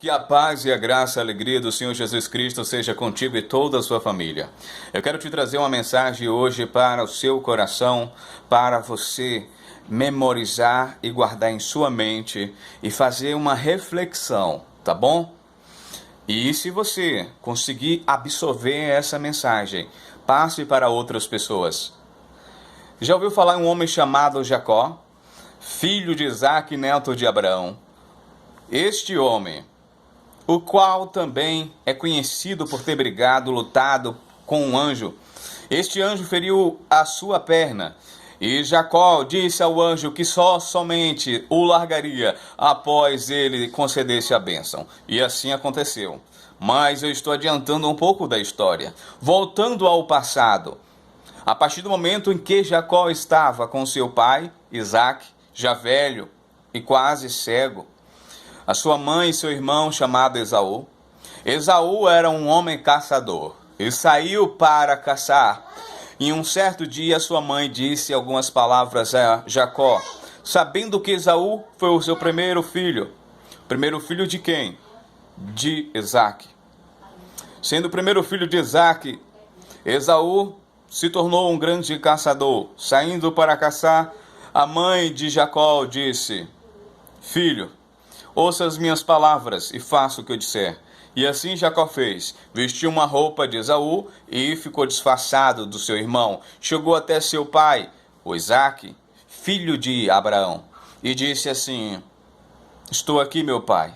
Que a paz e a graça e a alegria do Senhor Jesus Cristo seja contigo e toda a sua família. Eu quero te trazer uma mensagem hoje para o seu coração, para você memorizar e guardar em sua mente e fazer uma reflexão, tá bom? E se você conseguir absorver essa mensagem, passe para outras pessoas. Já ouviu falar em um homem chamado Jacó, filho de Isaque, neto de Abraão? Este homem, o qual também é conhecido por ter lutado com um anjo. Este anjo feriu a sua perna, e Jacó disse ao anjo que somente o largaria após ele concedesse a bênção. E assim aconteceu. Mas eu estou adiantando um pouco da história. Voltando ao passado, a partir do momento em que Jacó estava com seu pai, Isaque, já velho e quase cego, a sua mãe e seu irmão chamado Esaú. Esaú era um homem caçador e saiu para caçar. E um certo dia sua mãe disse algumas palavras a Jacó, sabendo que Esaú foi o seu primeiro filho. Primeiro filho de quem? De Isaque. Sendo o primeiro filho de Isaque, Esaú se tornou um grande caçador. Saindo para caçar, a mãe de Jacó disse: Filho, ouça as minhas palavras e faça o que eu disser. E assim Jacó fez. Vestiu uma roupa de Esaú e ficou disfarçado do seu irmão. Chegou até seu pai, o Isaque, filho de Abraão, e disse assim: Estou aqui, meu pai.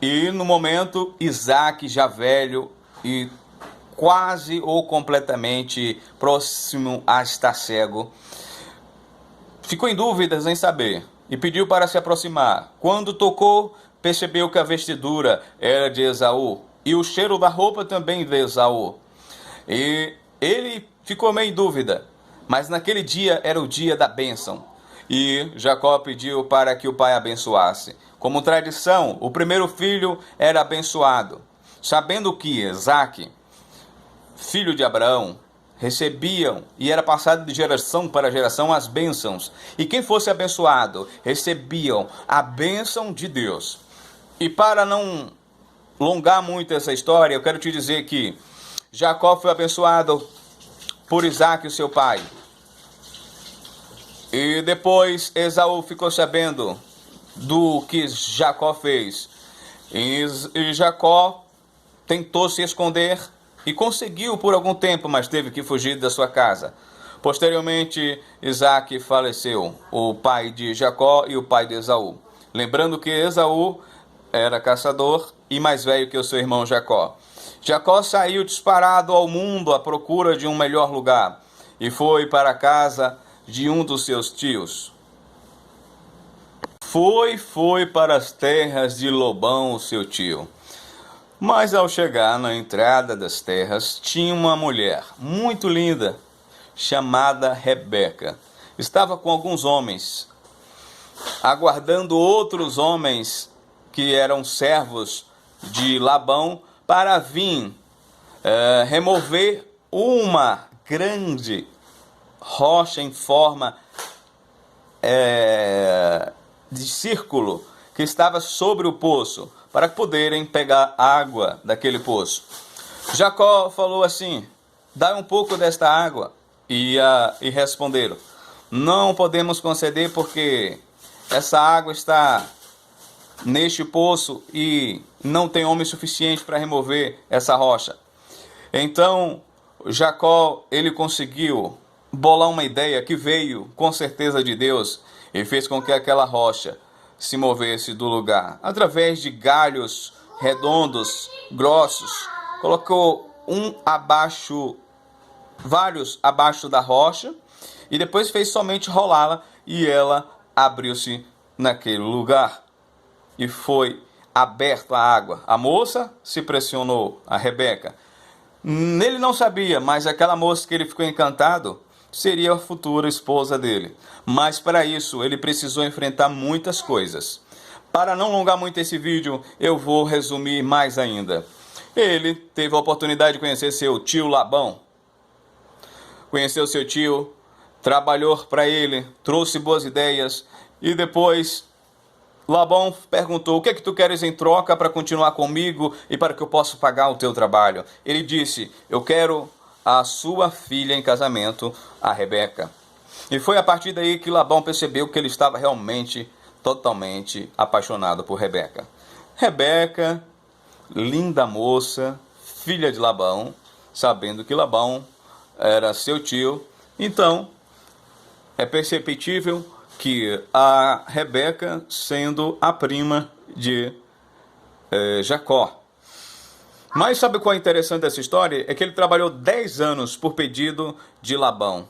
E no momento, Isaque, já velho e quase ou completamente próximo a estar cego, ficou em dúvidas em saber e pediu para se aproximar. Quando tocou, percebeu que a vestidura era de Esaú e o cheiro da roupa também de Esaú. E ele ficou meio em dúvida, mas naquele dia era o dia da bênção. E Jacó pediu para que o pai abençoasse. Como tradição, o primeiro filho era abençoado. Sabendo que Isaque, filho de Abraão, recebiam e era passado de geração para geração as bênçãos. E quem fosse abençoado, recebiam a bênção de Deus. E para não alongar muito essa história, eu quero te dizer que Jacó foi abençoado por Isaque, seu pai. E depois Esaú ficou sabendo do que Jacó fez. E Jacó tentou se esconder e conseguiu por algum tempo, mas teve que fugir da sua casa. Posteriormente, Isaque faleceu, o pai de Jacó e o pai de Esaú. Lembrando que Esaú era caçador e mais velho que o seu irmão Jacó. Jacó saiu disparado ao mundo à procura de um melhor lugar e foi para a casa de um dos seus tios. Foi para as terras de Lobão, o seu tio. Mas ao chegar na entrada das terras, tinha uma mulher muito linda, chamada Rebeca. Estava com alguns homens, aguardando outros homens que eram servos de Labão para vir remover uma grande rocha em forma de círculo que estava sobre o poço, para poderem pegar água daquele poço. Jacó falou assim: dá um pouco desta água. E responderam: não podemos conceder porque essa água está neste poço e não tem homem suficiente para remover essa rocha. Então Jacó, ele conseguiu bolar uma ideia que veio com certeza de Deus e fez com que aquela rocha se movesse do lugar. Através de galhos redondos, grossos, colocou vários abaixo da rocha e depois fez somente rolá-la e ela abriu-se naquele lugar. E foi aberta a água. A moça se pressionou, a Rebeca. Ele não sabia, mas aquela moça que ele ficou encantado seria a futura esposa dele. Mas para isso ele precisou enfrentar muitas coisas. Para não alongar muito esse vídeo, eu vou resumir mais ainda. Ele teve a oportunidade de conhecer seu tio Labão. Conheceu seu tio, trabalhou para ele, trouxe boas ideias e depois Labão perguntou: o que é que tu queres em troca para continuar comigo e para que eu possa pagar o teu trabalho? Ele disse: eu quero a sua filha em casamento, a Rebeca. E foi a partir daí que Labão percebeu que ele estava realmente, totalmente apaixonado por Rebeca. Rebeca, linda moça, filha de Labão, sabendo que Labão era seu tio. Então, é perceptível que a Rebeca, sendo a prima de Jacó. Mas sabe qual é interessante dessa história? É que ele trabalhou 10 anos por pedido de Labão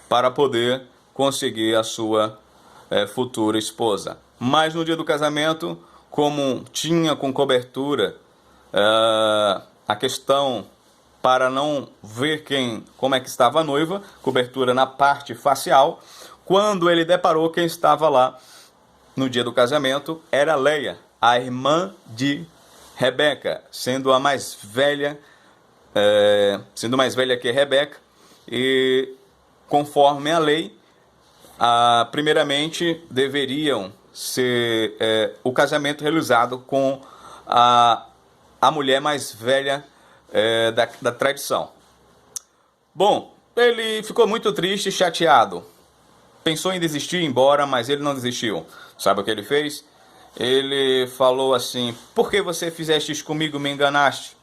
para poder conseguir a sua futura esposa. Mas no dia do casamento, como tinha com cobertura a questão para não ver como é que estava a noiva, cobertura na parte facial, quando ele deparou quem estava lá no dia do casamento, era Leia, a irmã de Rebeca, sendo mais velha que Rebeca, e conforme a lei, primeiramente deveriam ser o casamento realizado com a mulher mais velha da tradição. Bom, ele ficou muito triste e chateado. Pensou em desistir, ir embora, mas ele não desistiu. Sabe o que ele fez? Ele falou assim: por que você fizeste isso comigo, me enganaste?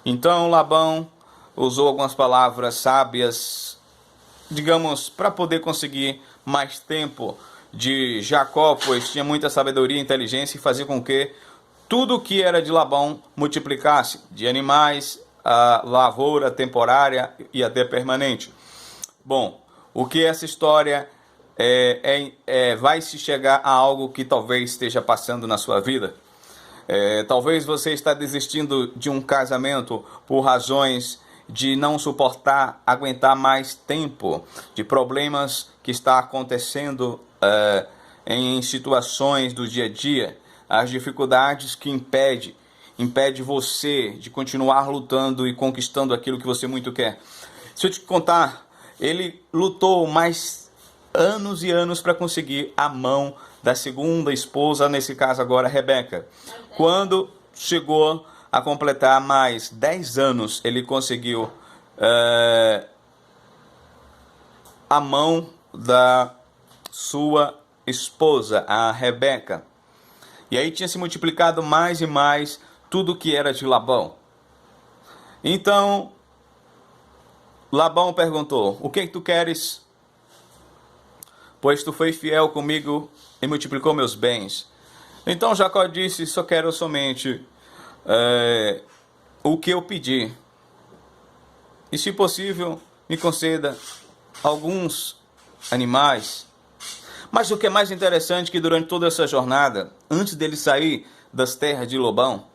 Então Labão usou algumas palavras sábias, digamos, para poder conseguir mais tempo de Jacó, pois tinha muita sabedoria e inteligência, e fazia com que tudo que era de Labão multiplicasse, de animais, a lavoura temporária e até permanente. Bom, o que essa história vai se chegar a algo que talvez esteja passando na sua vida. Talvez você está desistindo de um casamento por razões de não suportar, aguentar mais tempo, de problemas que está acontecendo em situações do dia a dia, as dificuldades que impede você de continuar lutando e conquistando aquilo que você muito quer. Se eu te contar, ele lutou mais anos e anos para conseguir a mão da segunda esposa, nesse caso agora Rebeca. Quando chegou a completar mais 10 anos, ele conseguiu a mão da sua esposa, a Rebeca. E aí tinha se multiplicado mais e mais tudo que era de Labão. Então, Labão perguntou: o que tu queres? Pois tu foi fiel comigo e multiplicou meus bens. Então Jacó disse: só quero somente o que eu pedi. E se possível, me conceda alguns animais. Mas o que é mais interessante é que durante toda essa jornada, antes dele sair das terras de Labão,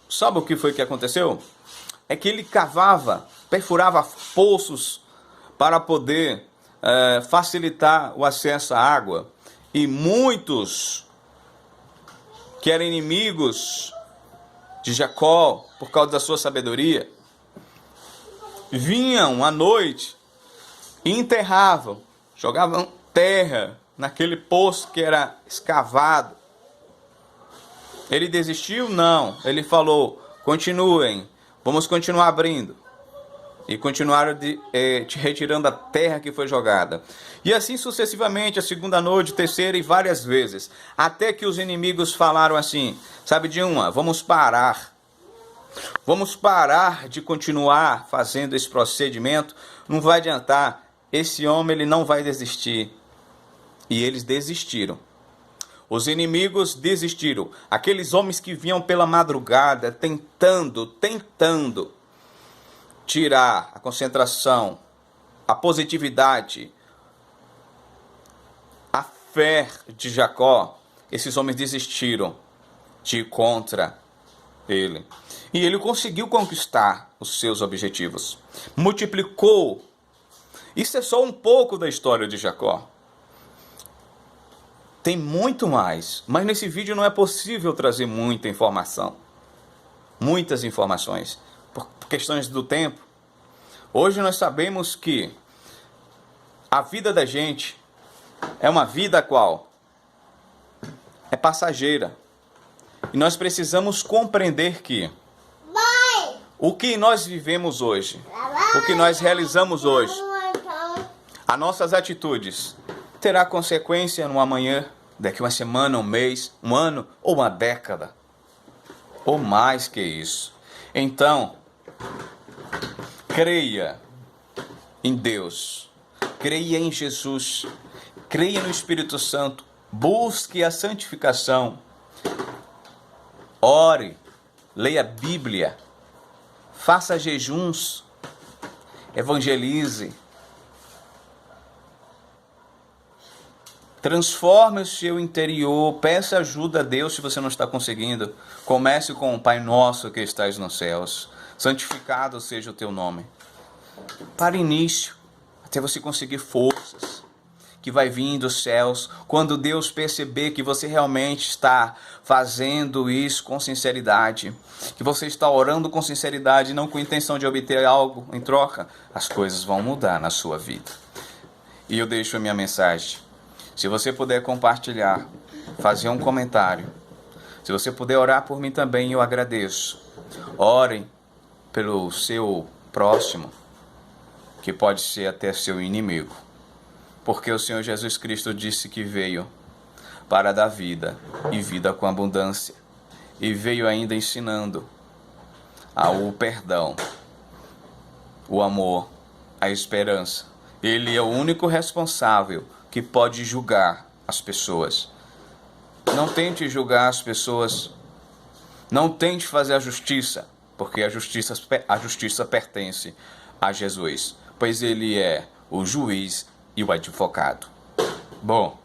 sabe o que foi que aconteceu? É que ele perfurava poços para poder facilitar o acesso à água. E muitos que eram inimigos de Jacó, por causa da sua sabedoria, vinham à noite e enterravam, jogavam terra naquele poço que era escavado. Ele desistiu? Não. Ele falou: continuem, vamos continuar abrindo. E continuaram retirando a terra que foi jogada. E assim sucessivamente, a segunda noite, terceira e várias vezes. Até que os inimigos falaram assim: sabe de uma, vamos parar. Vamos parar de continuar fazendo esse procedimento. Não vai adiantar. Esse homem ele não vai desistir. E eles desistiram. Os inimigos desistiram. Aqueles homens que vinham pela madrugada tentando tirar a concentração, a positividade, a fé de Jacó, esses homens desistiram de ir contra ele. E ele conseguiu conquistar os seus objetivos. Multiplicou. Isso é só um pouco da história de Jacó. Tem muito mais, mas nesse vídeo não é possível trazer muita informação. Muitas informações. Por questões do tempo. Hoje nós sabemos que a vida da gente é uma vida qual? É passageira. E nós precisamos compreender que o que nós vivemos hoje, o que nós realizamos hoje, as nossas atitudes, terá consequência no amanhã, daqui uma semana, um mês, um ano ou uma década. Ou mais que isso. Então, creia em Deus, creia em Jesus, creia no Espírito Santo, busque a santificação, ore, leia a Bíblia, faça jejuns, evangelize, transforme o seu interior, peça ajuda a Deus se você não está conseguindo. Comece com o Pai Nosso que estás nos céus, santificado seja o teu nome. Para início, até você conseguir forças que vai vir dos céus, quando Deus perceber que você realmente está fazendo isso com sinceridade, que você está orando com sinceridade, não com intenção de obter algo em troca, as coisas vão mudar na sua vida. E eu deixo a minha mensagem. Se você puder compartilhar, fazer um comentário, se você puder orar por mim também, eu agradeço. Orem pelo seu próximo, que pode ser até seu inimigo. Porque o Senhor Jesus Cristo disse que veio para dar vida e vida com abundância. E veio ainda ensinando o perdão, o amor, a esperança. Ele é o único responsável que pode julgar as pessoas. Não tente julgar as pessoas. Não tente fazer a justiça, porque a justiça pertence a Jesus, pois ele é o juiz e o advogado. Bom,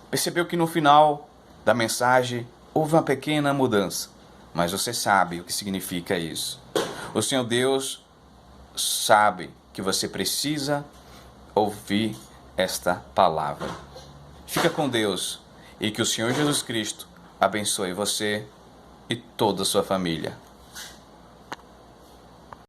percebeu que no final da mensagem houve uma pequena mudança, mas você sabe o que significa isso. O Senhor Deus sabe que você precisa ouvir esta palavra. Fica com Deus e que o Senhor Jesus Cristo abençoe você e toda a sua família.